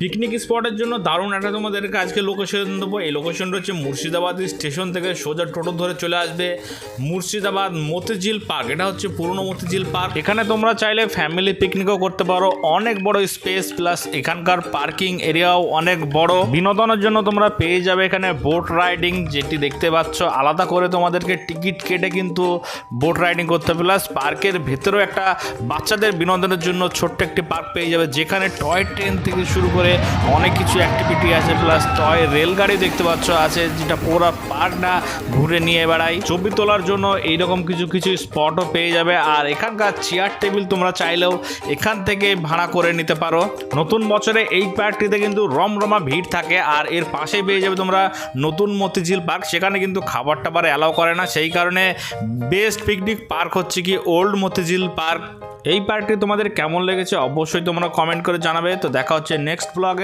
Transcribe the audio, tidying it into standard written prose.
Picnic স্পটের জন্য দারুণ একটা তোমাদেরকে আজকে লোকেশন দেবো। এই লোকেশনটা হচ্ছে মুর্শিদাবাদ স্টেশন থেকে সোজা টোটো ধরে চলে আসবে মুর্শিদাবাদ মতিঝিল পার্ক। এটা হচ্ছে পুরনো মতিঝিল পার্ক। এখানে তোমরা চাইলে ফ্যামিলি পিকনিকও করতে পারো, অনেক বড় স্পেস, প্লাস এখানকার পার্কিং এরিয়াও অনেক বড়। বিনোদনের জন্য তোমরা পেয়ে যাবে এখানে বোট রাইডিং, যেটি দেখতে পাচ্ছ আলাদা করে তোমাদেরকে টিকিট কেটে কিন্তু বোট রাইডিং করতে হবে। প্লাস পার্কের ভেতরেও একটা বাচ্চাদের বিনোদনের জন্য ছোট্ট একটি পার্ক পেয়ে যাবে, যেখানে টয় ট্রেন থেকে শুরু করে অনেক কিছু অ্যাক্টিভিটি আছে। প্লাস টয় রেলগাড়ি দেখতে পাচ্ছ আছে, যেটা পুরো পার্কটা ঘুরে নিয়ে বেড়ায়। ছবি তোলার জন্য এইরকম কিছু কিছু স্পটও পেয়ে যাবে। আর এখানকার চেয়ার টেবিল তোমরা চাইলেও এখান থেকে ভাড়া করে নিতে পারো। নতুন বছরে এই পার্কটিতে কিন্তু রমরমা ভিড় থাকে। আর এর পাশে পেয়ে যাবে তোমরা নতুন মতিঝিল পার্ক, সেখানে কিন্তু খাবার টাবার অ্যালাউ করে না, সেই কারণে বেস্ট পিকনিক পার্ক হচ্ছে কি ওল্ড মতিঝিল পার্ক। এই পার্কটি তোমাদের কেমন লেগেছে অবশ্যই তোমরা কমেন্ট করে জানাবে। তো দেখা হচ্ছে নেক্সট ব্লগে।